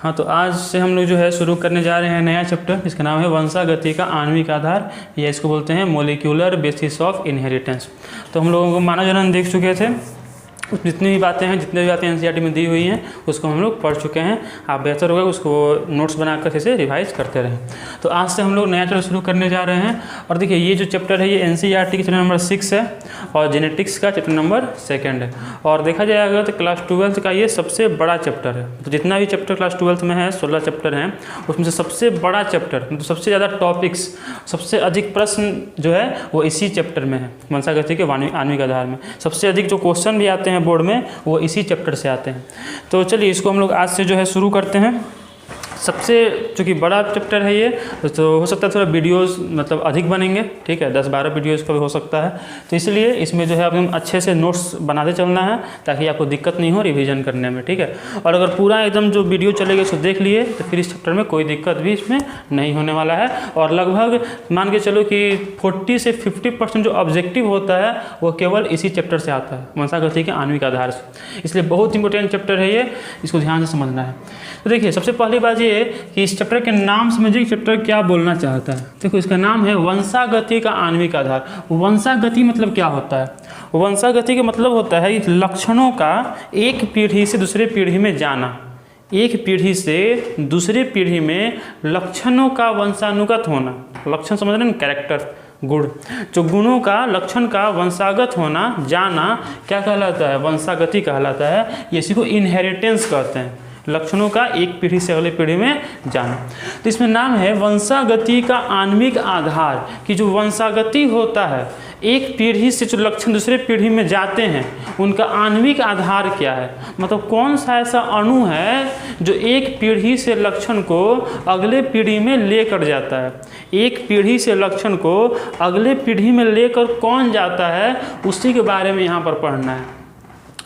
हाँ, तो आज से हम लोग जो है शुरू करने जा रहे हैं नया चैप्टर, जिसका नाम है वंशागति का आणविक आधार, या इसको बोलते हैं मोलिक्यूलर बेसिस ऑफ इनहेरिटेंस। तो हम लोगों को मानव जनन देख चुके थे, जितनी भी बातें एनसीईआरटी में दी हुई हैं उसको हम लोग पढ़ चुके हैं। आप बेहतर होगा उसको नोट्स बनाकर इसे रिवाइज करते रहें। तो आज से हम लोग नया चैप्टर शुरू करने जा रहे हैं। और देखिए, ये जो चैप्टर है ये एनसीईआरटी के चैप्टर नंबर 6 है और जेनेटिक्स का चैप्टर नंबर 2 है। और देखा जाएगा तो क्लास 12th का ये सबसे बड़ा चैप्टर है। तो जितना भी चैप्टर क्लास 12th में है, 16 चैप्टर हैं, उसमें से सबसे बड़ा चैप्टर, मतलब सबसे ज़्यादा टॉपिक्स, सबसे अधिक प्रश्न जो है वो इसी चैप्टर में है, वंशागति के आणविक आधार में। सबसे अधिक जो क्वेश्चन भी आते हैं बोर्ड में वो इसी चैप्टर से आते हैं। तो चलिए इसको हम लोग आज से जो है शुरू करते हैं। सबसे चूँकि बड़ा चैप्टर है ये, तो हो सकता है थोड़ा वीडियोस मतलब अधिक बनेंगे, ठीक है, 10-12 वीडियोस का भी हो सकता है। तो इसलिए इसमें जो है एकदम अच्छे से नोट्स बनाते चलना है ताकि आपको दिक्कत नहीं हो रिवीजन करने में, ठीक है। और अगर पूरा एकदम जो वीडियो चलेगा उसको देख लिए तो फिर इस चैप्टर में कोई दिक्कत भी इसमें नहीं होने वाला है। और लगभग मान के चलो कि 40 से 50% जो ऑब्जेक्टिव होता है वो केवल इसी चैप्टर से आता है, वंशागति के आणविक आधार से। इसलिए बहुत इंपॉर्टेंट चैप्टर है ये, इसको ध्यान से समझना है। तो देखिए, सबसे पहली बात ये कि इस चैप्टर के नाम समझिए चैप्टर क्या बोलना चाहता है। देखो, इसका नाम है वंशागति का आणविक आधार। वंशागति मतलब क्या होता है? वंशागति का मतलब होता है लक्षणों का एक पीढ़ी से दूसरे पीढ़ी में जाना। एक पीढ़ी से दूसरे पीढ़ी में लक्षणों का वंशानुगत होना। लक्षण समझ रहे हैं, कैरेक्टर, गुण, जो गुणों का, लक्षण का वंशागत होना, जाना, क्या कहलाता है? वंशागति कहलाता है। इसी को इनहेरिटेंस कहते हैं, लक्षणों का एक पीढ़ी से अगले पीढ़ी में जाना। तो इसमें नाम है वंशागति का आणविक आधार, कि जो वंशागति होता है, एक पीढ़ी से जो लक्षण दूसरे पीढ़ी में जाते हैं, उनका आणविक आधार क्या है, मतलब कौन सा ऐसा अणु है जो एक पीढ़ी से लक्षण को अगले पीढ़ी में लेकर जाता है। एक पीढ़ी से लक्षण को अगले पीढ़ी में लेकर कौन जाता है, उसी के बारे में यहाँ पर पढ़ना है।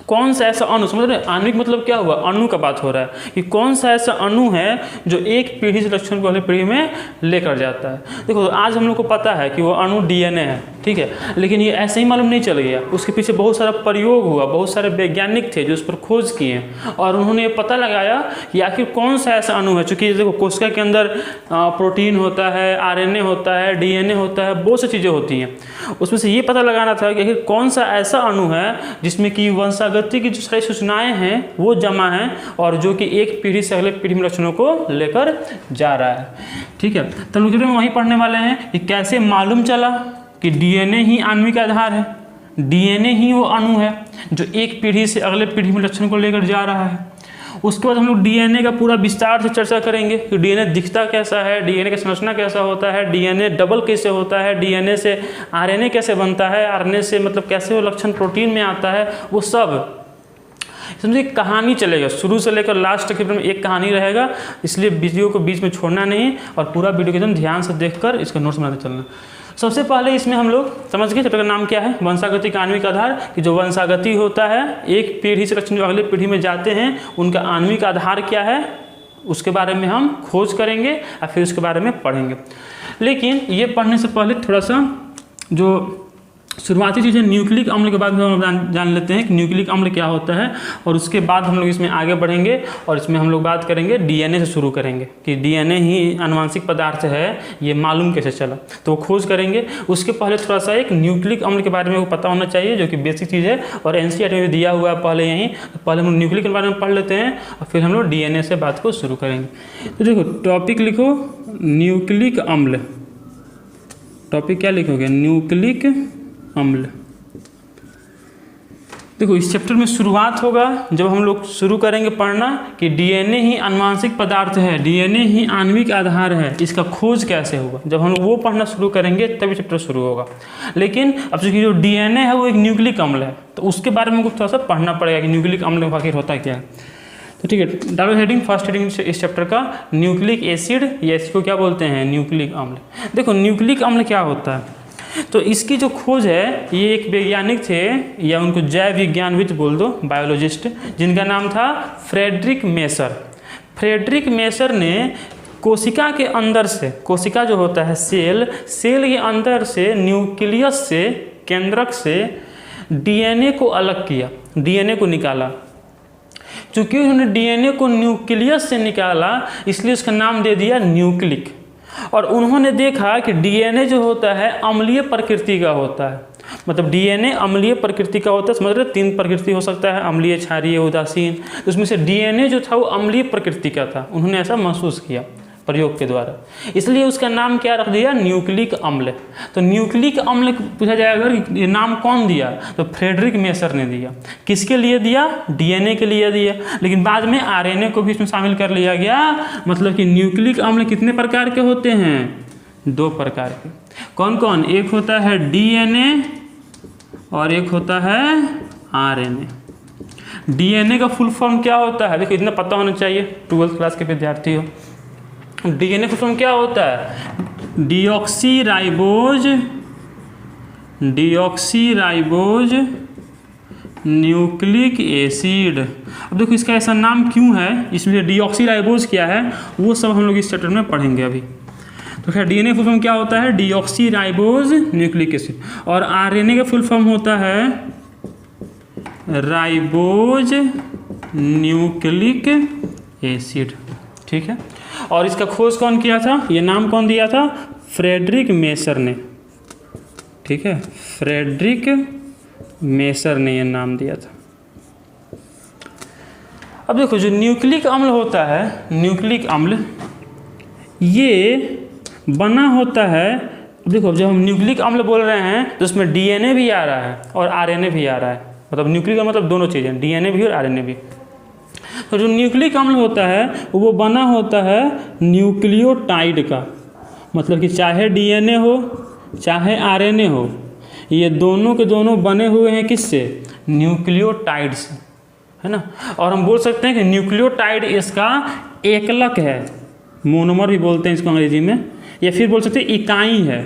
कौन सा ऐसा अणु, समझ रहे हैं, आणविक मतलब क्या हुआ, अणु का बात हो रहा है कि कौन सा ऐसा अणु है जो एक पीढ़ी से लक्षण को अगली पीढ़ी में लेकर जाता है। देखो, आज हम लोग को पता है कि वो अणु डीएनए है, ठीक है, लेकिन ये ऐसे ही मालूम नहीं चल गया। उसके पीछे बहुत सारा प्रयोग हुआ, बहुत सारे वैज्ञानिक थे जो उस पर खोज किए और उन्होंने ये पता लगाया कि आखिर कौन सा ऐसा अणु है। चूँकि देखो, कोशिका के अंदर प्रोटीन होता है, आरएनए होता है, डीएनए होता है, बहुत सी चीज़ें होती हैं। उसमें से ये पता लगाना था कि आखिर कौन सा ऐसा अणु है जिसमें कि वंशागति की जो सारी सूचनाएं हैं वो जमा हैं और जो कि एक पीढ़ी से अगले पीढ़ी में लक्षणों को लेकर जा रहा है, ठीक है। तो हम लोग वहीं पढ़ने वाले हैं कि कैसे मालूम चला कि डीएनए ही आणविक आधार है, डीएनए ही वो अणु है जो एक पीढ़ी से अगले पीढ़ी में लक्षण को लेकर जा रहा है। उसके बाद हम लोग डीएनए का पूरा विस्तार से चर्चा करेंगे कि डीएनए दिखता कैसा है, डीएनए का संरचना कैसा होता है, डीएनए डबल कैसे होता है, डीएनए से आरएनए कैसे बनता है, आरएनए से मतलब कैसे वो लक्षण प्रोटीन में आता है, वो सब समझिए कहानी चलेगा शुरू से लेकर लास्ट तक में एक कहानी रहेगा। इसलिए वीडियो को बीच में छोड़ना नहीं और पूरा वीडियो एकदम ध्यान से देखकर इसका नोट्स बनाते चलना। सबसे पहले इसमें हम लोग समझ गए चैप्टर का नाम क्या है, वंशागति का आणविक आधार, कि जो वंशागति होता है, एक पीढ़ी से लक्षण जो अगले पीढ़ी में जाते हैं, उनका आणविक आधार क्या है, उसके बारे में हम खोज करेंगे और फिर उसके बारे में पढ़ेंगे। लेकिन ये पढ़ने से पहले थोड़ा सा जो शुरुआती चीज़ें न्यूक्लिक अम्ल के बाद में हम जान लेते हैं कि न्यूक्लिक अम्ल क्या होता है, और उसके बाद हम लोग इसमें आगे बढ़ेंगे और इसमें हम लोग बात करेंगे डीएनए से शुरू करेंगे कि डीएनए ही आनुवांशिक पदार्थ है, ये मालूम कैसे चला, तो वो खोज करेंगे। उसके पहले थोड़ा सा एक न्यूक्लिक अम्ल के बारे में पता होना चाहिए, जो कि बेसिक चीज़ है और एनसीईआरटी में भी दिया हुआ है पहले यहीं। तो पहले हम न्यूक्लिक के बारे में पढ़ लेते हैं और फिर हम लोग डीएनए से बात को शुरू करेंगे। तो देखो, टॉपिक लिखो न्यूक्लिक अम्ल। टॉपिक क्या लिखोगे? न्यूक्लिक अम्ल। देखो, इस चैप्टर में शुरुआत होगा जब हम लोग शुरू करेंगे पढ़ना कि डीएनए ही आनुवांशिक पदार्थ है, डीएनए ही आणविक आधार है, इसका खोज कैसे होगा। जब हम लोग वो पढ़ना शुरू करेंगे तभी चैप्टर शुरू होगा। लेकिन अब चूंकि जो डीएनए है वो एक न्यूक्लिक अम्ल है, तो उसके बारे में थोड़ा सा पढ़ना पड़ेगा कि न्यूक्लिक अम्ल आखिर होता क्या है। तो ठीक है, डालो हेडिंग, फर्स्ट हेडिंग इस चैप्टर का न्यूक्लिक एसिड, या इसको क्या बोलते हैं, न्यूक्लिक अम्ल। देखो, न्यूक्लिक अम्ल क्या होता है, तो इसकी जो खोज है, ये एक वैज्ञानिक थे, या उनको जैव विज्ञानविद बोल दो, बायोलॉजिस्ट, जिनका नाम था फ्रेडरिक मेसर। फ्रेडरिक मेसर ने कोशिका के अंदर से, कोशिका जो होता है सेल के अंदर से, न्यूक्लियस से, केंद्रक से डीएनए को अलग किया, डीएनए को निकाला। चूँकि उन्होंने डीएनए को न्यूक्लियस से निकाला इसलिए उसका नाम दे दिया न्यूक्लिक। और उन्होंने देखा कि डीएनए जो होता है अम्लीय प्रकृति का होता है, मतलब डीएनए अम्लीय प्रकृति का होता है। समझ रहे, 3 प्रकृति हो सकता है, अम्लीय, क्षारीय, उदासीन। तो उसमें से डीएनए जो था वो अम्लीय प्रकृति का था, उन्होंने ऐसा महसूस किया प्रयोग के द्वारा, इसलिए उसका नाम क्या रख दिया, न्यूक्लिक अम्ल। तो न्यूक्लिक अम्ल पूछा जाएगा ये नाम कौन दिया, तो फ्रेडरिक मेसर ने दिया। किसके लिए दिया, डीएनए के लिए दिया, लेकिन बाद में आरएनए को भी इसमें शामिल कर लिया गया। मतलब कि न्यूक्लिक अम्ल कितने प्रकार के होते हैं, 2 प्रकार के। कौन कौन, एक होता है डीएनए और एक होता है आरएनए। डीएनए का फुल फॉर्म क्या होता है, देखो इतना पता होना चाहिए, 12th क्लास के विद्यार्थी हो। डीएनए फुल फॉर्म क्या होता है, डीऑक्सीराइबोज न्यूक्लिक एसिड। अब देखो इसका ऐसा नाम क्यों है, इसमें डीऑक्सीराइबोज क्या है वो सब हम लोग इस चैप्टर में पढ़ेंगे अभी। तो खैर डीएनए फुल फॉर्म क्या होता है, डीऑक्सीराइबोज न्यूक्लिक एसिड। और आरएनए का फुल फॉर्म होता है राइबोज न्यूक्लिक एसिड। ठीक है, और इसका खोज कौन किया था, ये नाम कौन दिया था, फ्रेडरिक मेसर ने। ठीक है, फ्रेडरिक मेसर ने ये नाम दिया था। अब देखो जो न्यूक्लिक अम्ल होता है, न्यूक्लिक अम्ल ये बना होता है। देखो जब हम न्यूक्लिक अम्ल बोल रहे हैं तो उसमें डीएनए भी आ रहा है और आरएनए भी आ रहा है, मतलब न्यूक्लिक मतलब दोनों चीज़ें, डीएनए भी और आरएनए भी। तो जो न्यूक्लिक अम्ल होता है वो बना होता है न्यूक्लियोटाइड का, मतलब कि चाहे डीएनए हो चाहे आरएनए हो, ये दोनों के दोनों बने हुए हैं किससे, न्यूक्लियोटाइड से, है ना। और हम बोल सकते हैं कि न्यूक्लियोटाइड इसका एकलक है, मोनोमर भी बोलते हैं इसको अंग्रेजी में, या फिर बोल सकते हैं इकाई है।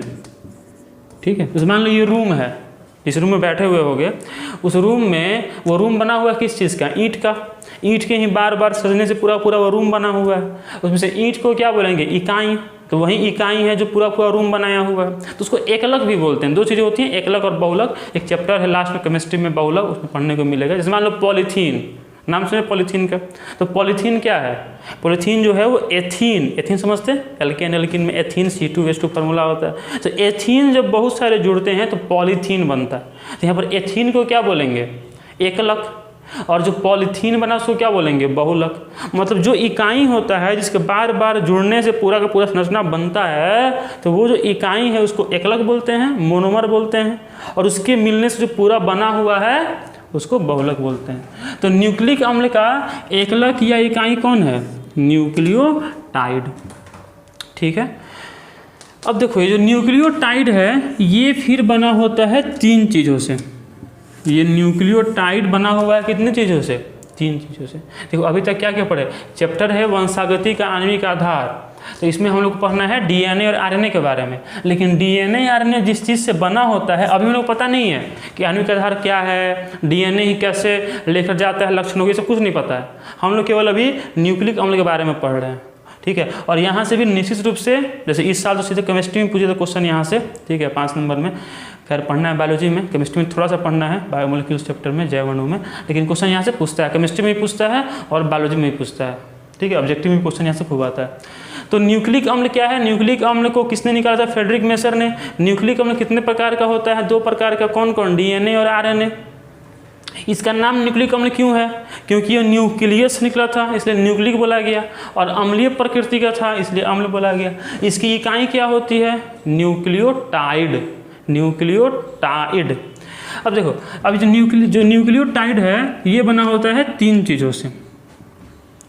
ठीक है, तो मान लो ये रूम है, जिस रूम में बैठे हुए होंगे, उस रूम में वो रूम बना हुआ है किस चीज़ का, ईंट का। ईंट के ही बार बार सजने से पूरा पूरा वो रूम बना हुआ है, उसमें से ईंट को क्या बोलेंगे, इकाई। तो वही इकाई है जो पूरा पूरा रूम बनाया हुआ है, तो उसको एकलक भी बोलते हैं। 2 चीज़ें होती हैं, एकलक और बहुलक। एक चैप्टर है लास्ट में केमिस्ट्री में बहुलक, उसमें पढ़ने को मिलेगा। जैसे मान लो पॉलीथीन, नाम सुने पॉलीथीन का, तो पॉलीथीन क्या है, पॉलीथीन जो है वो एथीन समझते हैं, एल्केन एल्किन में एथीन C2H2 फार्मूला होता है। तो एथीन जब बहुत सारे जुड़ते हैं तो पॉलीथीन बनता है। तो यहाँ पर एथीन को क्या बोलेंगे, एकलक, और जो पॉलीथीन बना उसको क्या बोलेंगे, बहुलक। मतलब जो इकाई होता है जिसके बार बार जुड़ने से पूरा का पूरा संरचना बनता है, तो वो जो इकाई है उसको एकलक बोलते हैं, मोनोमर बोलते हैं, और उसके मिलने से जो पूरा बना हुआ है उसको बहुलक बोलते हैं। तो न्यूक्लिक अम्ल का एकलक या इकाई कौन है, न्यूक्लियोटाइड। ठीक है, अब देखो ये जो न्यूक्लियोटाइड है ये फिर बना होता है 3 चीज़ों से। ये न्यूक्लियोटाइड बना हुआ है कितने चीज़ों से, 3 चीज़ों से। देखो अभी तक क्या क्या पढ़े, चैप्टर है वंशागति का आणविक आधार, तो इसमें हम लोग पढ़ना है डीएनए और आरएनए के बारे में। लेकिन डीएनए आरएनए जिस चीज़ से बना होता है अभी हम लोग पता नहीं है कि आणविक आधार क्या है, डीएनए ही कैसे लेकर जाता है, लक्षणों ये सब कुछ नहीं पता है। हम लोग केवल अभी न्यूक्लिक अम्ल के बारे में पढ़ रहे हैं। ठीक है, और यहाँ से भी निश्चित रूप से, जैसे इस साल तो सीधे केमिस्ट्री में पूछे थे क्वेश्चन यहाँ से, ठीक है, 5 नंबर में। खैर पढ़ना है बायोलॉजी में, केमिस्ट्री में थोड़ा सा पढ़ना है, बायोमोलिक्यूल्स चैप्टर में, जैव अणु में, लेकिन क्वेश्चन यहाँ से पूछता है, केमिस्ट्री में भी पूछता है और बायोलॉजी में भी पूछता है। ठीक है, ऑब्जेक्टिव में क्वेश्चन यहाँ से खूब आता है। तो न्यूक्लिक अम्ल क्या है, न्यूक्लिक अम्ल को किसने निकाला था, फ्रेडरिक मेसर ने। न्यूक्लिक अम्ल कितने प्रकार का होता है, 2 प्रकार का, कौन कौन, डीएनए और आरएनए। इसका नाम न्यूक्लिक अम्ल क्यों है, क्योंकि ये न्यूक्लियस निकला था इसलिए न्यूक्लिक बोला गया, और अम्लीय प्रकृति का था इसलिए अम्ल बोला गया। इसकी इकाई क्या होती है, न्यूक्लियोटाइड, न्यूक्लियोटाइड। अब देखो अभी जो न्यूक्लियोटाइड है ये बना होता है 3 चीज़ों से।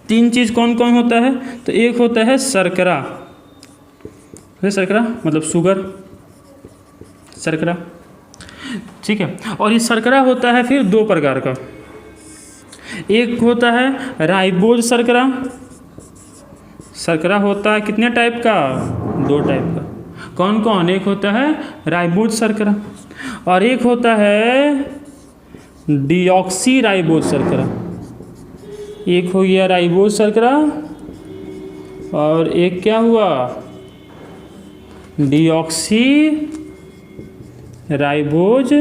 3 चीज़ कौन कौन होता है, तो एक होता है शर्करा, शर्करा मतलब शुगर, शर्करा। ठीक है, और ये शर्करा होता है फिर 2 प्रकार का, एक होता है राइबोज शर्करा, शर्करा होता है कितने टाइप का, 2 टाइप का। कौन कौन, एक होता है राइबोज शर्करा और एक होता है डीऑक्सीराइबोज शर्करा। एक हो गया राइबोज शर्करा और एक क्या हुआ, डीऑक्सी राइबोज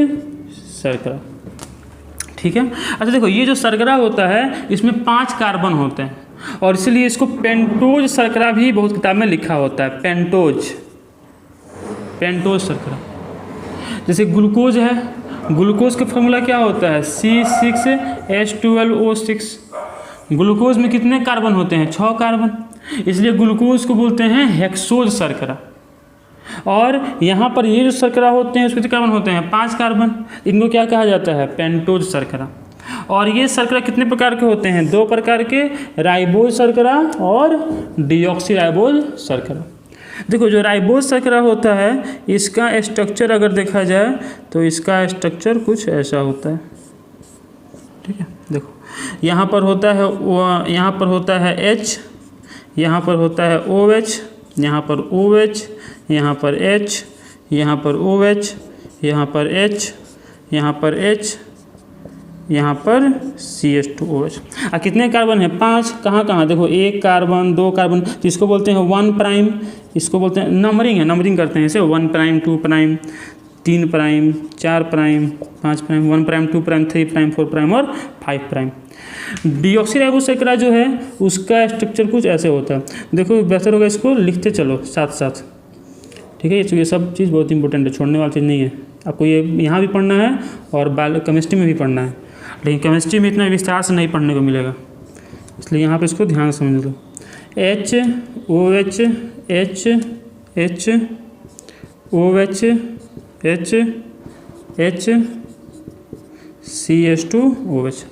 शर्करा। ठीक है। अच्छा देखो, ये जो शर्करा होता है इसमें 5 कार्बन होते हैं और इसलिए इसको पेंटोज शर्करा भी बहुत किताब में लिखा होता है, पेंटोज शर्करा। जैसे ग्लूकोज है, ग्लूकोज का फॉर्मूला क्या होता है, C6H12O6। ग्लूकोज में कितने कार्बन होते हैं, 6 कार्बन, इसलिए ग्लूकोज को बोलते हैं हेक्सोज शर्करा। और यहाँ पर ये जो शर्करा होते हैं उसमें कितने कार्बन होते हैं, 5 कार्बन, इनको क्या कहा जाता है, पेंटोज शर्करा। और ये शर्करा कितने प्रकार के होते हैं, 2 प्रकार के, राइबोज शर्करा और डीऑक्सीराइबोज शर्करा। देखो जो राइबोज शर्करा होता है इसका स्ट्रक्चर अगर देखा जाए तो इसका स्ट्रक्चर कुछ ऐसा होता है, ठीक है। देखो यहाँ पर होता है यहाँ पर होता है H, यहाँ पर होता है OH, यहाँ पर OH, यहाँ पर H, यहाँ पर OH, यहाँ पर H, यहाँ पर H, यहाँ पर CH2OH। कितने कार्बन है, 5। कहाँ कहाँ देखो, 1 कार्बन, 2 कार्बन, तो इसको बोलते हैं 1 प्राइम, इसको बोलते हैं नंबरिंग है, नंबरिंग करते हैं इसे 1 prime, 2 prime, 3 prime, 4 prime, 5 prime, 1 prime, 2 prime, 3 prime, 4 prime और 5 प्राइम। डीऑक्सीराइबोज शर्करा जो है उसका स्ट्रक्चर कुछ ऐसे होता है। देखो बेहतर होगा इसको लिखते चलो साथ साथ, ठीक है। ये सब चीज़ बहुत इंपॉर्टेंट है, छोड़ने वाली चीज़ नहीं है। आपको ये यहाँ भी पढ़ना है और केमिस्ट्री में भी पढ़ना है, लेकिन केमिस्ट्री में इतना विस्तार से नहीं पढ़ने को मिलेगा, इसलिए यहाँ पे इसको ध्यान से समझ लो। HOH, H OH, H CH2OH।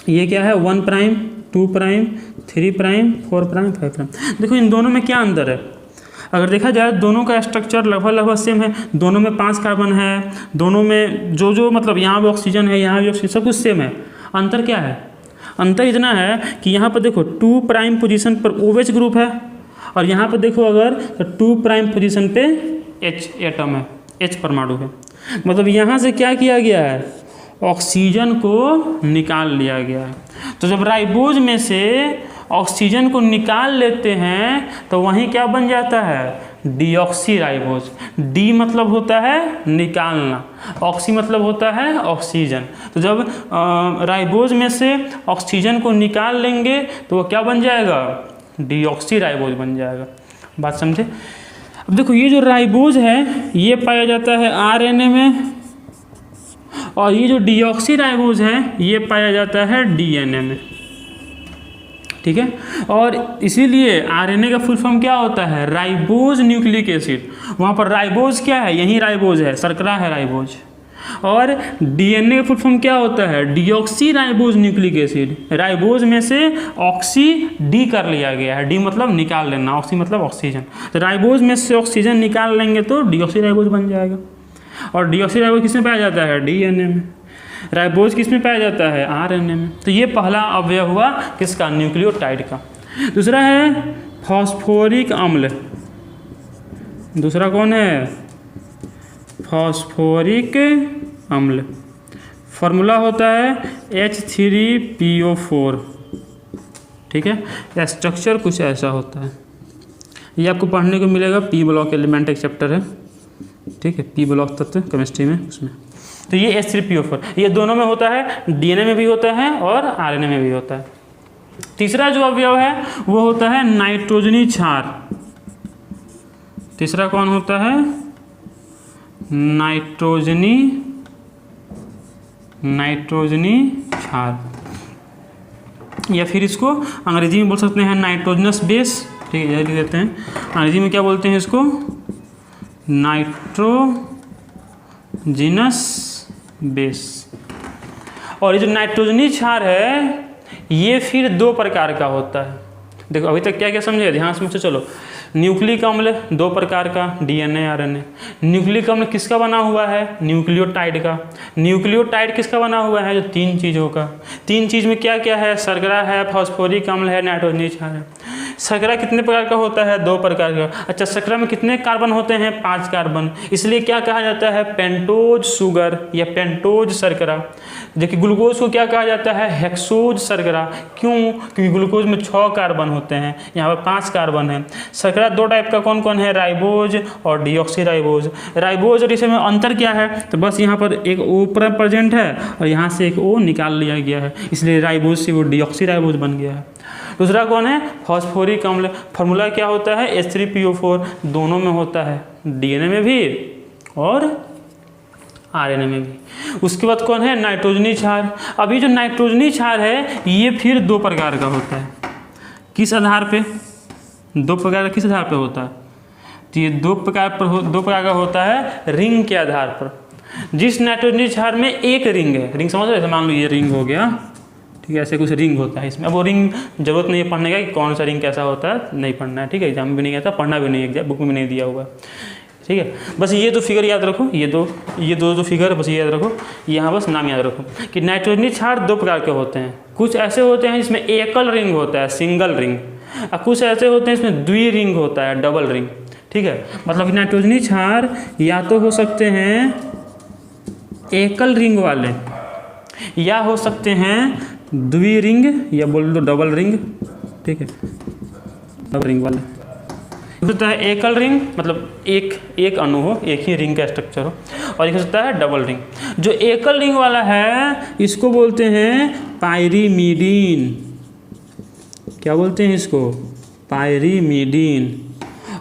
ये क्या है, 1 prime, 2 prime, 3 prime, 4 prime, 5 prime. देखो इन दोनों में क्या अंतर है, अगर देखा जाए दोनों का स्ट्रक्चर लगभग सेम है, दोनों में 5 कार्बन है, दोनों में जो मतलब यहाँ भी ऑक्सीजन है, यहाँ भी ऑक्सीजन, सब कुछ सेम है। अंतर क्या है, अंतर इतना है कि यहाँ पर देखो 2 प्राइम पोजीशन पर OH ग्रुप है और यहाँ पर देखो अगर तो 2 प्राइम पोजीशन पे H एटम है, H परमाणु है। मतलब यहाँ से क्या किया गया है, ऑक्सीजन को निकाल लिया गया है। तो जब राइबोज में से ऑक्सीजन को निकाल लेते हैं तो वहीं क्या बन जाता है, डीऑक्सीराइबोज। डी मतलब होता है निकालना, ऑक्सी मतलब होता है ऑक्सीजन। तो जब राइबोज में से ऑक्सीजन को निकाल लेंगे तो वो क्या बन जाएगा, डीऑक्सीराइबोज बन जाएगा। बात समझे। अब देखो ये जो राइबोज है ये पाया जाता है आरएनए में, और ये जो डीऑक्सीराइबोज है ये पाया जाता है डीएनए में, ठीक है। और इसीलिए आरएनए का फुल फॉर्म क्या होता है, राइबोज न्यूक्लिक एसिड। वहाँ पर राइबोज क्या है, यही राइबोज है, शर्करा है राइबोज। और डीएनए का फुल फॉर्म क्या होता है, डीऑक्सीराइबोज न्यूक्लिक एसिड। राइबोज में से ऑक्सी डी कर लिया गया है, डी मतलब निकाल लेना, ऑक्सी मतलब ऑक्सीजन। तो राइबोज में से ऑक्सीजन निकाल लेंगे तो डीऑक्सीराइबोज बन जाएगा। और डीऑक्सीराइबोज किसमें पाया जाता है, डीएनए में। राइबोज किस में पाया जाता है, आरएनए में। तो ये पहला अवयव हुआ किसका, न्यूक्लियोटाइड का। दूसरा है फॉस्फोरिक अम्ल। दूसरा कौन है, फॉस्फोरिक अम्ल। फॉर्मूला होता है H3PO4, ठीक है। स्ट्रक्चर कुछ ऐसा होता है, ये आपको पढ़ने को मिलेगा, पी ब्लॉक एलिमेंट एक चैप्टर है, ठीक है, पी ब्लॉक तत्व केमिस्ट्री में, उसमें। तो ये H3PO4 ये दोनों में होता है, डीएनए में भी होता है और आरएनए में भी होता है। तीसरा जो अवयव है वो होता है नाइट्रोजनी क्षार। तीसरा कौन होता है, नाइट्रोजनी क्षार, या फिर इसको अंग्रेजी में बोल सकते हैं नाइट्रोजनस बेस, ठीक है, लिख देते हैं। अंग्रेजी में क्या बोलते हैं इसको, नाइट्रोजिनस बेस। और ये जो नाइट्रोजनी क्षार है ये फिर 2 प्रकार का होता है। देखो अभी तक क्या क्या समझे, ध्यान से चलो। न्यूक्लिक अम्ल 2 प्रकार का, डीएनए आरएनए। न्यूक्लिक अम्ल किसका बना हुआ है, न्यूक्लियोटाइड का। न्यूक्लियोटाइड किसका बना हुआ है, जो 3 चीज़ों का। 3 चीज़ में क्या क्या है, शर्करा है, फॉस्फोरिक अम्ल है, नाइट्रोजनी क्षार है। शर्करा कितने प्रकार का होता है? 2 प्रकार का। अच्छा, शर्करा में कितने कार्बन होते हैं? 5 कार्बन, इसलिए क्या कहा जाता है? पेंटोज शुगर या पेंटोज शर्करा। देखिए ग्लूकोज को क्या कहा जाता है? हेक्सोज शर्करा। क्यों? क्योंकि ग्लूकोज में 6 कार्बन होते हैं, यहाँ पर 5 कार्बन है। शर्करा 2 टाइप का कौन कौन है? राइबोज और डिऑक्सी राइबोज। राइबोज और इसमें अंतर क्या है? तो बस यहाँ पर एक ओ प्रेजेंट है और यहाँ से एक ओ निकाल लिया गया है, इसलिए राइबोज से वो डिऑक्सी राइबोज बन गया है। दूसरा कौन है? फॉस्फोरिक अम्ल। फॉर्मूला क्या होता है? H3PO4। दोनों में होता है, डीएनए में भी और आरएनए में भी। उसके बाद कौन है? नाइट्रोजनी क्षार। अभी जो नाइट्रोजनी क्षार है ये फिर 2 प्रकार का होता है। किस आधार पे? 2 प्रकार का किस आधार पे होता है? तो ये 2 प्रकार का होता है रिंग के आधार पर। जिस नाइट्रोजनी क्षार में एक रिंग है, रिंग समझ रहे? मान लो ये रिंग हो गया, ठीक है, ऐसे कुछ रिंग होता है इसमें। अब वो रिंग जरूरत नहीं है पढ़ने का कि कौन सा रिंग कैसा होता है, नहीं पढ़ना है, ठीक है, एग्जाम में भी नहीं आता, पढ़ना भी नहीं, एग्जाम बुक में नहीं दिया हुआ, ठीक है। बस ये 2 फिगर याद रखो, ये दो फिगर बस ये याद रखो, यहाँ बस नाम याद रखो कि नाइट्रोजनी क्षार 2 प्रकार के होते हैं। कुछ ऐसे होते हैं जिसमें एकल रिंग होता है, सिंगल रिंग, और कुछ ऐसे होते हैं इसमें द्वि रिंग होता है, डबल रिंग, ठीक है। मतलब नाइट्रोजनी क्षार या तो हो सकते हैं एकल रिंग वाले या हो सकते हैं द्वि रिंग या बोल दो डबल रिंग, ठीक है, डबल रिंग वाले। होता है एकल रिंग, मतलब एक अणु हो, एक ही रिंग का स्ट्रक्चर हो, और एक होता है डबल रिंग। जो एकल रिंग वाला है इसको बोलते हैं पायरीमिडीन। क्या बोलते हैं इसको? पायरीमिडीन।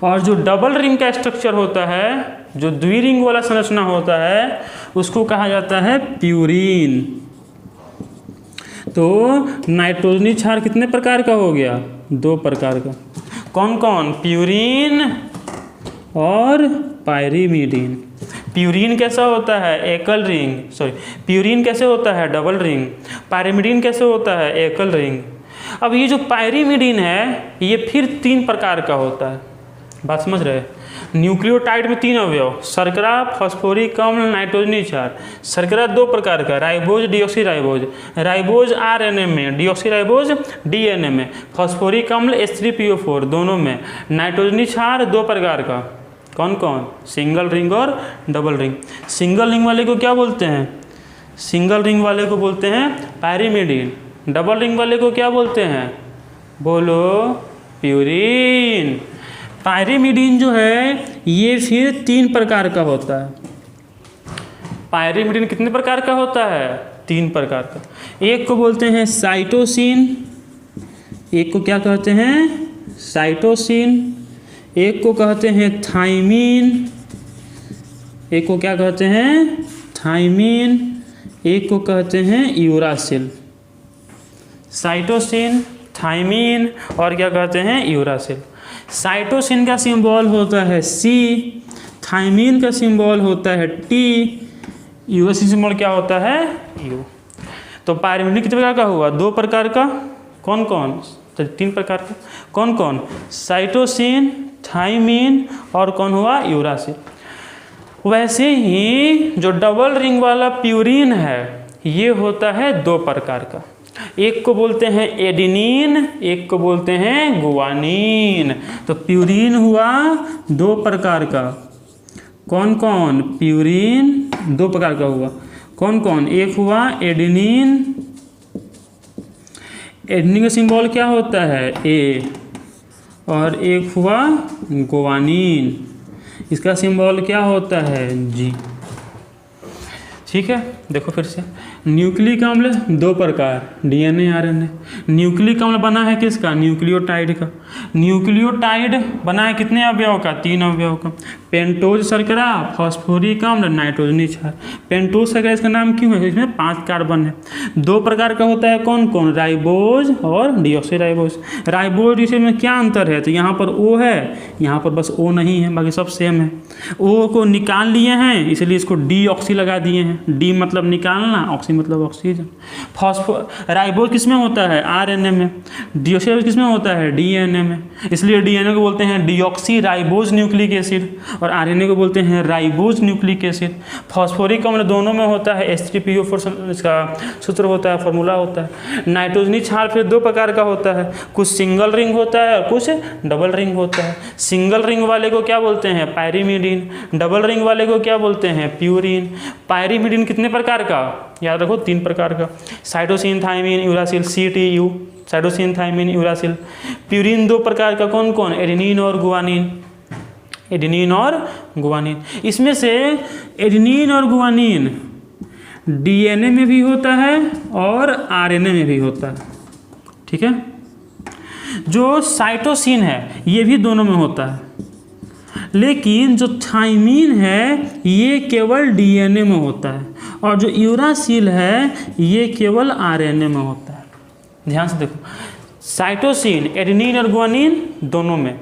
और जो डबल रिंग का स्ट्रक्चर होता है, जो द्वि रिंग वाला संरचना होता है, उसको कहा जाता है प्यूरीन। तो नाइट्रोजनी क्षार कितने प्रकार का हो गया? 2 प्रकार का। कौन कौन? प्यूरीन और पायरीमिडीन। प्यूरीन कैसा होता है? एकल रिंग, सॉरी, प्यूरीन कैसे होता है? Double ring. पायरीमिडीन कैसे होता है? एकल रिंग। अब ये जो पायरीमिडीन है ये फिर 3 प्रकार का होता है, बात समझ रहे? न्यूक्लियोटाइड में 3 अवयव, शर्करा, फॉस्फोरिक अम्ल, नाइट्रोजनी क्षार। शर्करा 2 प्रकार का, ribose, deoxy ribose. Ribose RNA में, डिऑक्सी राइबोज डीएनए में। फॉस्फोरिक अम्ल H3PO4 दोनों में। नाइट्रोजनी क्षार 2 प्रकार का, कौन कौन? सिंगल रिंग और डबल रिंग। सिंगल रिंग वाले को क्या बोलते हैं? सिंगल रिंग वाले को बोलते हैं पायरीमिडीन। डबल रिंग वाले को क्या बोलते हैं? बोलो, प्यूरीन। पायरीमिडीन जो है ये फिर 3 प्रकार का होता है। पायरीमिडीन कितने प्रकार का होता है? 3 प्रकार का। एक को बोलते हैं साइटोसिन, एक को क्या कहते हैं? साइटोसिन। एक को कहते हैं थाइमीन, एक को क्या कहते हैं? थाइमीन। एक को कहते हैं यूरासिल। साइटोसिन, थाइमीन और क्या कहते हैं? यूरासिल। साइटोसिन का सिंबल होता है C, थाइमीन का सिंबल होता है T, यूरासिल सिंबल क्या होता है? U। तो पायरीमिडीन कितने प्रकार का हुआ? 2 प्रकार का। कौन कौन? 3 प्रकार का। कौन कौन? साइटोसिन, थाइमीन और कौन हुआ? यूरासिल। वैसे ही जो डबल रिंग वाला प्यूरीन है ये होता है 2 प्रकार का। एक को बोलते हैं एडिनिन, एक को बोलते हैं गुआनिन। तो प्यूरीन हुआ 2 प्रकार का। कौन कौन? प्यूरीन 2 प्रकार का हुआ। कौन कौन? एक हुआ एडिनिन, एडिनिन का सिंबल क्या होता है? A। और एक हुआ गुआनिन, इसका सिंबल क्या होता है? G। ठीक है, देखो फिर से। न्यूक्लिक अम्ल 2 प्रकार, डीएनए, आरएनए। न्यूक्लिक अम्ल बना है किसका? न्यूक्लियोटाइड का। न्यूक्लियोटाइड बना है कितने अवयव का? 3 अवयव का। पेंटोज शर्करा, फॉस्फोरिक अम्ल, नाइट्रोजनी क्षार। पेंटोज शर्करा इसका नाम क्यों है? इसमें 5 कार्बन है। 2 प्रकार का होता है, कौन कौन? राइबोज और डिऑक्सी राइबोज। राइबोज इसमें क्या अंतर है? तो यहाँ पर O है, यहाँ पर बस O नहीं है, बाकी सब सेम है। O को निकाल लिए हैं इसलिए इसको डीऑक्सी लगा दिए हैं। डी मतलब निकालना, ऑक्सी मतलब ऑक्सीजन। राइबोज किस में होता है? आरएनए में। डिऑक्सी किस में होता है? डीएनए डीएनए में, इसलिए डीएनए को बोलते हैं डीऑक्सी राइबोज न्यूक्लिक एसिड और आरएनए को बोलते हैं राइबोज न्यूक्लिक एसिड। फॉस्फोरिक अम्ल दोनों में होता है, H3PO4 इसका सूत्र होता है, फॉर्मूला होता है। नाइट्रोजनी क्षार फिर दो प्रकार का होता है, कुछ सिंगल रिंग होता है और कुछ डबल रिंग होता है। सिंगल रिंग वाले को क्या बोलते हैं? पायरीमिडीन। डबल रिंग वाले को क्या बोलते हैं? प्यूरिन। पायरीमिडीन कितने प्रकार का? याद रखो 3 प्रकार का, cytosine, thymine, uracil, CTU, cytosine, thymine, uracil. Purine 2 प्रकार का, कौन कौन? एडेनिन और गुआनिन। एडेनिन और गुआनिन। इसमें से एडेनिन और गुआनिन डीएनए में भी होता है और आरएनए में भी होता है, ठीक है। जो साइटोसिन है ये भी दोनों में होता है, लेकिन जो थाइमिन है ये केवल डीएनए में होता है और जो यूरासिल है ये केवल आरएनए में होता है। ध्यान से देखो, साइटोसिन, एडेनिन और गुआनिन दोनों में,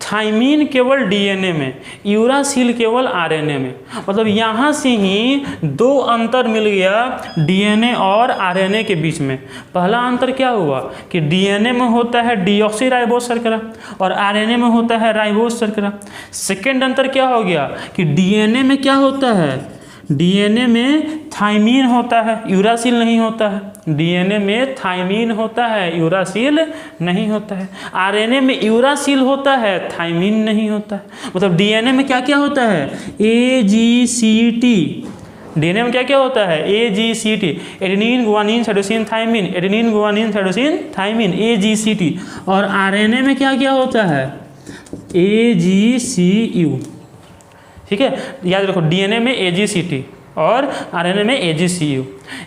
थाइमिन केवल डीएनए में, यूरासिल केवल आरएनए में। मतलब यहाँ से ही 2 अंतर मिल गया डीएनए और आरएनए के बीच में। पहला अंतर क्या हुआ कि डीएनए में होता है डीऑक्सी राइबोज शर्करा और आरएनए में होता है राइबोज शर्करा। सेकेंड अंतर क्या हो गया कि डीएनए में क्या होता है? डीएनए में थाइमिन होता है, यूरासिल नहीं होता है। डीएनए में थाइमिन होता है, यूरासिल नहीं होता है। आरएनए में यूरासिल होता है, थाइमिन नहीं होता है। मतलब डीएनए में क्या क्या होता है? AGCT। डीएनए में क्या क्या होता है? AGCT, adenine, guanine, cytosine, thymine, adenine, guanine, cytosine, thymine, AGCT। और आरएनए में क्या क्या होता है? AGCU, ठीक है। याद रखो, डीएनए में AGCT और आरएनए में AGCU।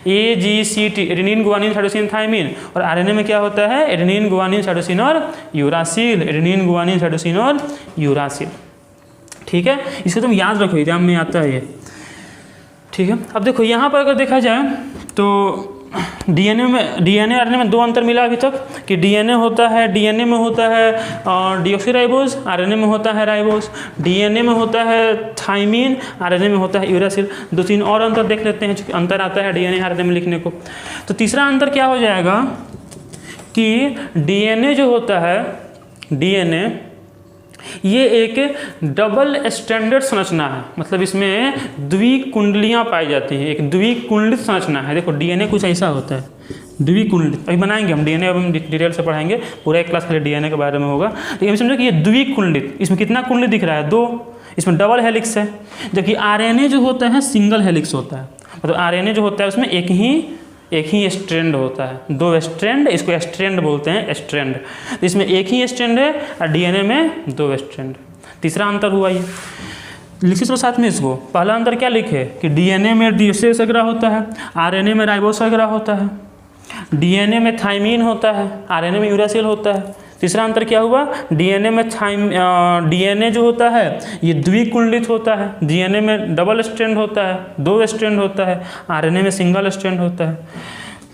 AGCT adenine, guanine, cytosine, thymine, और आरएनए में क्या होता है? एडेनिन, गुआनिन, साइटोसिन और यूरासिल। एडेनिन, गुआनिन, साइटोसिन और यूरासिल, ठीक है। इसको तुम याद रखो, एग्जाम में आता है ये, ठीक है। अब देखो यहाँ पर अगर देखा जाए तो डीएनए और आरएनए में 2 अंतर मिला अभी तक कि डीएनए में होता है डीऑक्सी राइबोज, आरएनए में होता है राइबोज। डीएनए में होता है थाइमिन, आरएनए में होता है यूरासिल। 2-3 और अंतर देख लेते हैं, जो अंतर आता है डीएनए आरएनए में लिखने को। तो तीसरा अंतर क्या हो जाएगा कि डीएनए जो होता है, डीएनए ये एक डबल स्टैंडर्ड संरचना है। मतलब इसमें द्विकुंडलियाँ पाई जाती हैं, एक द्विकुंडलित संरचना है। देखो डीएनए कुछ ऐसा होता है, द्विकुंडलित। अभी बनाएंगे हम डीएनए, अब हम डिटेल से पढ़ाएंगे, पूरा एक क्लास खाली डीएनए के बारे में होगा। लेकिन समझो कि ये द्विकुंडलित, इसमें कितना कुंडलित दिख रहा है? 2। इसमें डबल हेलिक्स है, जबकि आरएनए जो होता है सिंगल हेलिक्स होता है। मतलब आरएनए जो होता है उसमें एक ही स्ट्रैंड होता है, 2 स्ट्रैंड, इसको स्ट्रैंड बोलते हैं, स्ट्रैंड। तो इसमें एक ही स्ट्रैंड है और डीएनए में 2 स्ट्रैंड। तीसरा अंतर हुआ ये, लिखिए तो साथ में इसको। पहला अंतर क्या लिखे कि डीएनए में डीऑक्सी शर्करा होता है, आरएनए में राइबोज शर्करा होता है। डीएनए में थाइमिन होता है, आरएनए में यूरासिल होता है। तीसरा अंतर क्या हुआ? डीएनए में डीएनए जो होता है ये द्विकुंडलित होता है, डीएनए में डबल स्ट्रैंड होता है, 2 स्ट्रैंड होता है, आरएनए में सिंगल स्ट्रैंड होता है।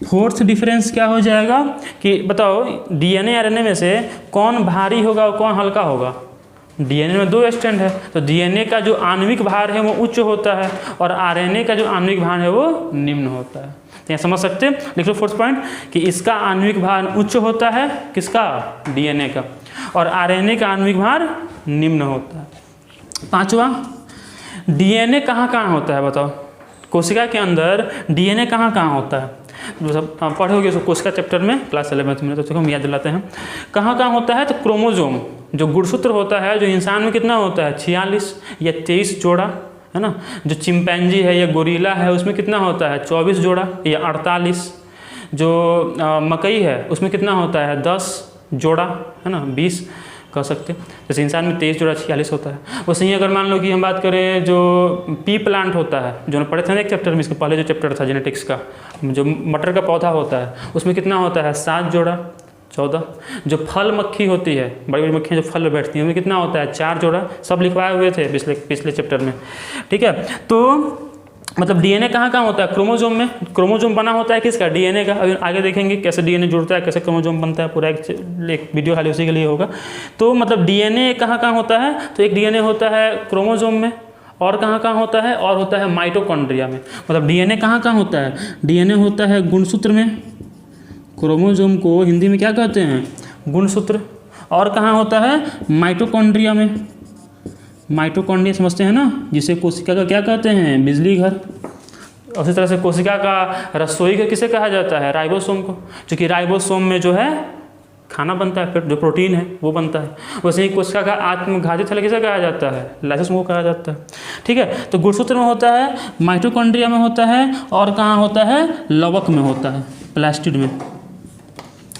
फोर्थ डिफरेंस क्या हो जाएगा कि बताओ डीएनए आरएनए में से कौन भारी होगा और कौन हल्का होगा? डीएनए में 2 स्ट्रैंड है तो डीएनए का जो आणविक भार है वो उच्च होता है और आरएनए का जो आणविक भार है वो निम्न होता है। तो यहाँ समझ सकते हैं, लिख लो फोर्थ पॉइंट कि इसका आणविक भार उच्च होता है, किसका? डीएनए का, और आरएनए का आणविक भार निम्न होता है। 5वां, डीएनए कहाँ कहाँ होता है बताओ? कोशिका के अंदर डीएनए कहाँ कहाँ होता है? सब पढ़ोगे उसको कोशिका चैप्टर में क्लास 11 में, तो हम याद दिलाते हैं कहाँ कहाँ होता है। तो क्रोमोजोम जो गुणसूत्र होता है, जो इंसान में कितना होता है? 46 या 23 जोड़ा, है ना। जो चिंपैंजी है या गोरिल्ला है उसमें कितना होता है? 24 जोड़ा या 48। जो मकई है उसमें कितना होता है? 10 जोड़ा, है ना, 20 कह सकते। जैसे इंसान में 23 जोड़ा 46 होता है। वैसे ही अगर मान लो कि हम बात करें जो पी प्लांट होता है, जो पढ़े थे ना एक चैप्टर में, इसके पहले जो चैप्टर था जेनेटिक्स का, जो मटर का पौधा होता है उसमें कितना होता है? 7 जोड़ा, 14। जो फल मक्खी होती है, बड़ी बड़ी मक्खियाँ जो फल बैठती हैं उनमें कितना होता है? 4 जोड़ा। सब लिखवाए हुए थे पिछले चैप्टर में, ठीक है। तो मतलब डीएनए कहाँ कहाँ होता है? क्रोमोजोम में। क्रोमोजोम बना होता है किसका? डीएनए का। अभी आगे देखेंगे कैसे डीएनए जुड़ता है, कैसे क्रोमोजोम बनता है, पूरा एक वीडियो खाली उसी के लिए होगा। तो मतलब डीएनए कहाँ कहाँ होता है? तो एक डीएनए होता है क्रोमोजोम में, और कहाँ कहाँ होता है? और होता है माइटोकॉन्ड्रिया में। मतलब डीएनए कहाँ कहाँ होता है? डीएनए होता है गुणसूत्र में, क्रोमोजोम को हिंदी में क्या कहते हैं? गुणसूत्र। और कहाँ होता है? माइटोकॉन्ड्रिया में। माइटोकॉन्ड्रिया समझते हैं ना, जिसे कोशिका का क्या कहते हैं? बिजली घर। उसी तरह से कोशिका का रसोई घर किसे कहा जाता है? राइबोसोम को, क्योंकि राइबोसोम में जो है खाना बनता है, फिर जो प्रोटीन है वो बनता है। वैसे ही कोशिका का आत्मघाती थैला किसे कहा जाता है? लाइसोसोम को कहा जाता है। ठीक है, तो गुणसूत्र में होता है, माइटोकॉन्ड्रिया में होता है, और कहाँ होता है? लवक में होता है, प्लास्टिड में।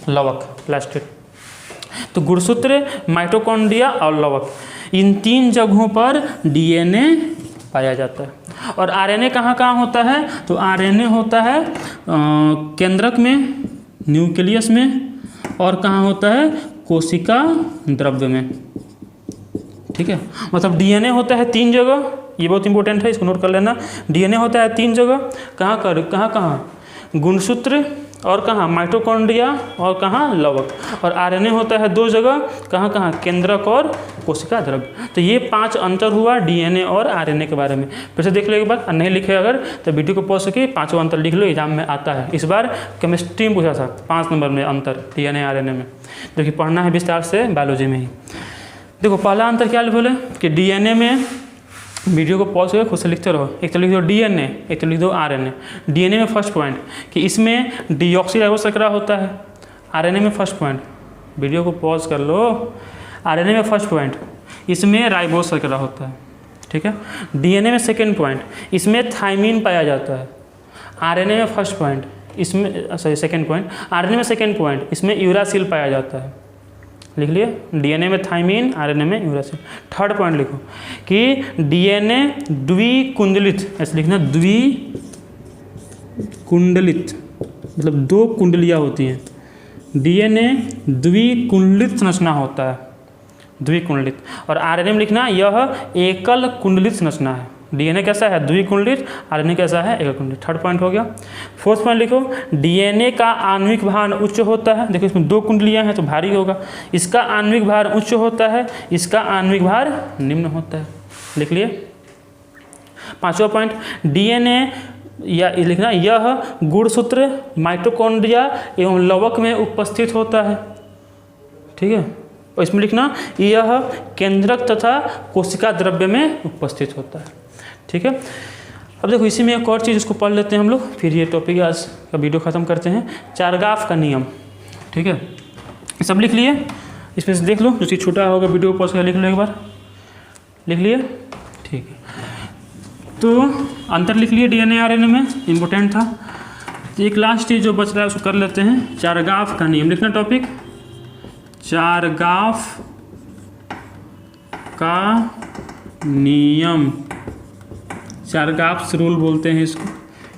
लवक, प्लास्टिड। तो गुणसूत्र, माइटोकॉन्ड्रिया और लवक, इन 3 जगहों पर डीएनए पाया जाता है। और आरएनए कहाँ कहाँ होता है? तो आरएनए होता है केंद्रक में, न्यूक्लियस में, और कहाँ होता है? कोशिका द्रव्य में। ठीक है, मतलब डीएनए होता है 3 जगह, ये बहुत इंपॉर्टेंट है, इसको नोट कर लेना। डीएनए होता है 3 जगह, कहाँ? गुणसूत्र, और कहाँ? माइटोकॉन्ड्रिया, और कहाँ? लवक। और आरएनए होता है 2 जगह, कहाँ? केंद्रक और कोशिका द्रव्य। तो ये 5 अंतर हुआ डीएनए और आरएनए के बारे में। फिर से देख लो एक बार, नहीं लिखे अगर तो वीडियो को पॉज करके 5 अंतर लिख लो, एग्जाम में आता है। इस बार केमिस्ट्री में पूछा था 5 नंबर में अंतर डीएनए आरएनए में, जो कि पढ़ना है विस्तार से बायोलॉजी में ही। देखो पहला अंतर क्या बोले कि डीएनए में, वीडियो को पॉज करके खुद से लिखते रहो, एक तो लिख दो डीएनए, एक तो लिख दो आरएनए। डीएनए में फर्स्ट पॉइंट कि इसमें डीऑक्सीराइबोस शर्करा होता है। आरएनए में फर्स्ट पॉइंट, वीडियो को पॉज कर लो, आरएनए में फर्स्ट पॉइंट इसमें राइबोस शर्करा होता है। ठीक है, डीएनए में सेकेंड पॉइंट इसमें थाइमिन पाया जाता है। आरएनए में फर्स्ट पॉइंट इसमें, सॉरी सेकेंड पॉइंट, आरएनए में सेकेंड पॉइंट इसमें यूरासिल पाया जाता है। लिख लिए, डीएनए में थाइमिन, आरएनए में यूरासिल। थर्ड पॉइंट लिखो कि डीएनए द्विकुंडलित, ऐसे लिखना, द्विकुंडलित मतलब 2 कुंडलियाँ होती हैं। डीएनए द्विकुंडलित संरचना होता है, द्विकुंडलित। और आरएनए में लिखना यह एकल कुंडलित संरचना है। डीएनए कैसा है? द्विकुंडलित, आरएनए कैसा है? एकल कुंडलित। थर्ड पॉइंट हो गया। फोर्थ पॉइंट लिखो, डीएनए का आणविक भार उच्च होता है। देखो इसमें 2 कुंडलियां हैं तो भारी होगा। इसका आणविक भार उच्च होता है, इसका आणविक भार निम्न होता है। लिख लिए। पांचवा पॉइंट, डीएनए या लिखना यह गुणसूत्र माइटोकॉन्ड्रिया एवं लवक में उपस्थित होता है। ठीक है, और इसमें लिखना यह केंद्रक तथा कोशिका द्रव्य में उपस्थित होता है। ठीक है, अब देखो इसी में एक और चीज़ इसको पढ़ लेते हैं हम लोग, फिर ये टॉपिक आज का वीडियो ख़त्म करते हैं। चारगाफ का नियम। ठीक है, सब लिख लिए, इसमें से देख लो, जो चीज़ छोटा होगा वीडियो को पॉज कर लिख लो एक बार। लिख लिए? ठीक है, तो अंतर लिख लिए डीएनए आरएनए में, इम्पोर्टेंट था। तो एक लास्ट चीज़ जो बच रहा है उसको कर लेते हैं, चारगाफ का नियम। लिखना टॉपिक, चारगाफ का नियम, चारगाफ्स रूल बोलते हैं इसको,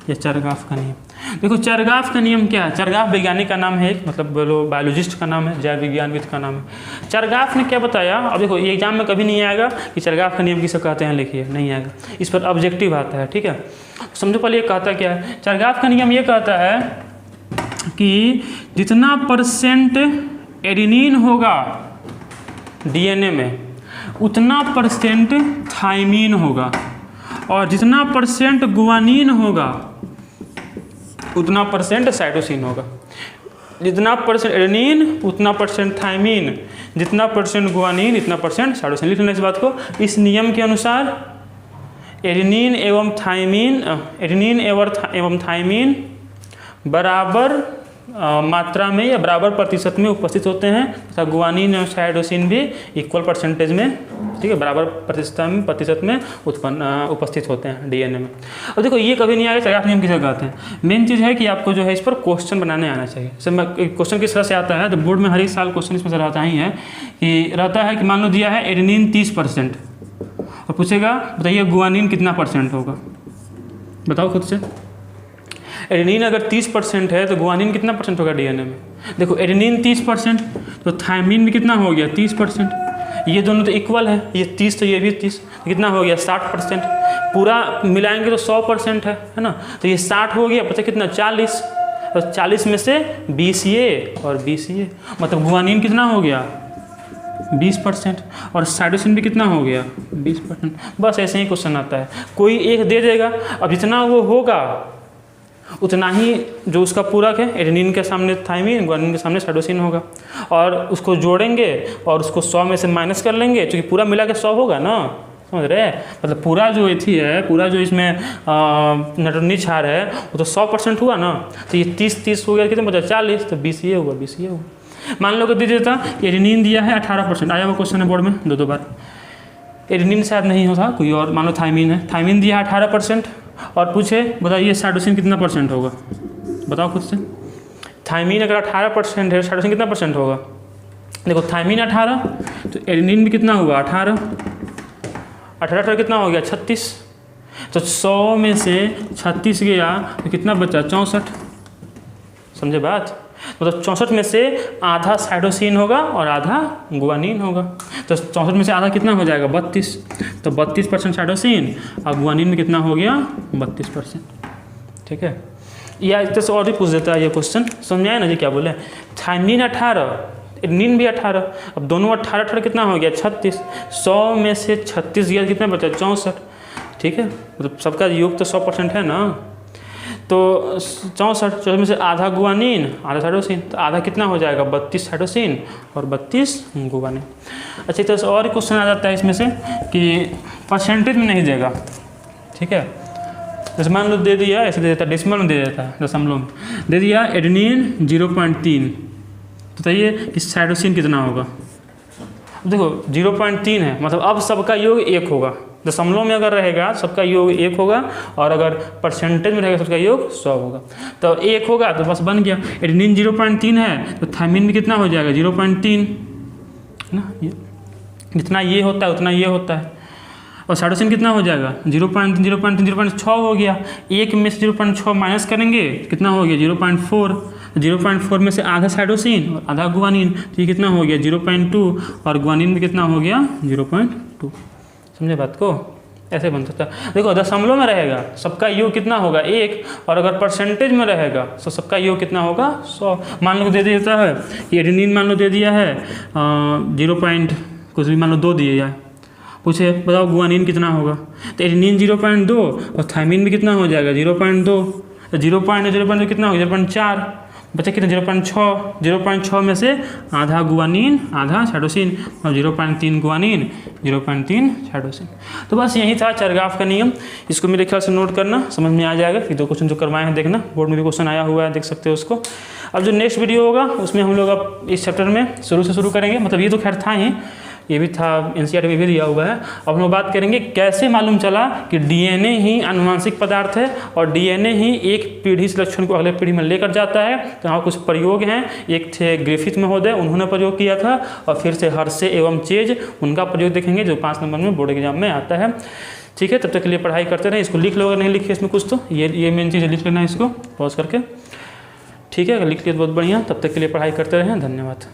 या चारगाफ का नियम। देखो चारगाफ का नियम क्या है? चारगाफ वैज्ञानिक का नाम है, एक मतलब बोलो बायोलॉजिस्ट का नाम है, जैव विज्ञानविद का नाम है। चारगाफ ने क्या बताया? अब देखो ये एग्जाम में कभी नहीं आएगा कि चारगाफ का नियम किसे कहते हैं, लिखिए, नहीं आएगा। इस पर ऑब्जेक्टिव आता है। ठीक है, समझो पहले ये कहता क्या है। चारगाफ का नियम ये कहता है कि जितना % एडेनिन होगा डीएनए में, उतना % थाइमिन होगा, और जितना % गुआनिन होगा उतना % साइटोसिन होगा। जितना % एडेनिन उतना % थाइमिन, जितना % गुआनिन इतना % साइटोसिन। लिख लेना इस बात को। इस नियम के अनुसार एडेनिन एवं थाइमिन बराबर मात्रा में या बराबर प्रतिशत में उपस्थित होते हैं, तथा गुआनिन और साइटोसिन भी इक्वल % में, ठीक है, बराबर प्रतिशत में उपस्थित होते हैं डीएनए में। अब देखो ये कभी नहीं आएगा चारगाफ नियम किसे कहते हैं। मेन चीज़ है कि आपको जो है इस पर क्वेश्चन बनाने आना चाहिए। क्वेश्चन किस तरह से आता है, तो बोर्ड में हर एक साल क्वेश्चन इसमें से रहता ही है कि रहता है कि मान लो दिया है एडेनिन 30%, और पूछेगा बताइए गुआनिन कितना % होगा, बताओ खुद से। एडेनिन अगर 30% है तो गुआनिन कितना % होगा डीएनए में? देखो एडेनिन 30% तो थाइमिन भी कितना हो गया 30%। ये दोनों तो इक्वल है, ये 30 तो ये भी 30, कितना हो गया 60%। पूरा मिलाएंगे तो 100% है ना। तो ये 60 हो गया, पता कितना 40, और 40 में से 20 ये और 20 ये, मतलब गुआनिन कितना हो गया 20%, और साइटोसिन भी कितना हो गया 20%। बस ऐसे ही क्वेश्चन आता है, कोई एक दे देगा। अब जितना वो होगा उतना ही जो उसका पूरक है, एडेनिन के सामने थाइमिन, ग्वानिन के सामने साइटोसिन होगा, और उसको जोड़ेंगे और उसको 100 में से माइनस कर लेंगे, क्योंकि पूरा मिला के 100 होगा ना, समझ रहे हैं। मतलब पूरा जो एथी है, पूरा जो इसमें नाइट्रोजन क्षार है वो तो 100% हुआ ना, तो ये 30 हो गया, कितने बचा 40, तो 20 ये होगा, 20 ये होगा। मान लो कि दे देता एडेनिन दिया है 18%, आया हुआ क्वेश्चन है बोर्ड में 2 बार। एडेनिन शायद नहीं होता कोई और, मान लो थाइमिन है, थाइमिन दिया है 18%, और पूछे बताइए साइटोसिन कितना % होगा, बताओ खुद से। थाइमिन अगर 18% है, साइटोसिन कितना % होगा? देखो थाइमिन 18, तो एडेनिन भी कितना हुआ 18, 18 कितना हो गया 36, तो 100 में से 36 गया तो कितना बचा 64, समझे बात। मतलब 64 में से आधा साइटोसिन होगा और आधा गुआनिन होगा, तो 64 में से आधा कितना हो जाएगा 32, तो 32% साइटोसिन और गुआनिन में कितना हो गया 32%। ठीक है, या इससे और भी पूछ देता है ये क्वेश्चन, समझ में आया ना जी क्या बोले। थाइमिन 18, एडेनिन भी 18, अब दोनों 18 कितना हो गया 36, 100 में से 36 गया कितना बचा 64। ठीक है, मतलब सबका योग तो 100% है ना, तो 64 में से आधा गुआनिन आधा साइटोसिन, तो आधा कितना हो जाएगा 32 साइटोसिन और 32 गुआनिन। अच्छी तरह से और क्वेश्चन आ जाता है इसमें से कि परसेंटेज में नहीं देगा। ठीक है, जैसे मान लो दे दिया, ऐसे दे देता, डेसिमल में दे देता है, दशमलव में दे दिया एडेनिन 0.3, तो बताइए कि साइटोसिन कितना होगा। देखो 0.3 है, मतलब अब सबका योग 1 होगा, दशमलव में अगर रहेगा सबका योग 1 होगा, और अगर परसेंटेज में रहेगा सबका योग 100 होगा, तो 1 होगा तो बस बन गया। एडेनिन 0.3 है तो थाइमिन भी कितना हो जाएगा 0.3 ना, जितना ये होता है उतना ये होता है, और साइटोसिन कितना हो जाएगा 0.6 हो गया, 1 में से 0.6 माइनस करेंगे कितना हो गया 0.4, 0.4 में से आधा साइटोसिन और आधा गुआनिन, तो ये कितना हो गया 0.2, और गुआनिन भी कितना हो गया 0.2। समझे बात को, ऐसे बन सकता है। देखो दशमलव में रहेगा सबका योग कितना होगा 1, और अगर परसेंटेज में रहेगा तो सबका योग कितना होगा 100। मान लो दे देता है कि एडेनिन मान लो दे दिया है 0. कुछ भी मान लो 2 दिया है, पूछे बताओ गुआनिन कितना होगा, तो एडेनिन 0.2 और थाइमिन भी कितना हो जाएगा 0.2, तो 0.2 कितना होगा 0.4, बचा कितना 0.6 में से आधा गुआनिन आधा साइटोसिन, और 0.3 गुआनिन 0.3 साइटोसिन। तो बस यही था चरगाफ का नियम, इसको मेरे ख्याल से नोट करना, समझ में आ जाएगा। फिर 2 क्वेश्चन जो करवाए हैं देखना, बोर्ड में भी क्वेश्चन आया हुआ है, देख सकते हो उसको। अब जो नेक्स्ट वीडियो होगा उसमें हम लोग अब इस चैप्टर में शुरू से शुरू करेंगे, मतलब ये तो खैर था ही, ये भी था एनसीईआरटी में भी दिया हुआ है। अब हम लोग बात करेंगे कैसे मालूम चला कि डीएनए ही आनुवांशिक पदार्थ है, और डीएनए ही एक पीढ़ी से लक्षण को अगले पीढ़ी में लेकर जाता है। तो यहाँ कुछ प्रयोग हैं, एक थे ग्रिफिथ महोदय, उन्होंने प्रयोग किया था, और फिर से हर्षे एवं चेज, उनका प्रयोग देखेंगे जो 5 नंबर में बोर्ड एग्जाम में आता है। ठीक है, तब तक के लिए पढ़ाई करते रहें, इसको लिख लो अगर नहीं लिखे इसमें कुछ, तो ये मेन चीज़ लिख लेना इसको पॉज करके। ठीक है, अगर लिख लिया तो बहुत बढ़िया, तब तक के लिए पढ़ाई करते रहें, धन्यवाद।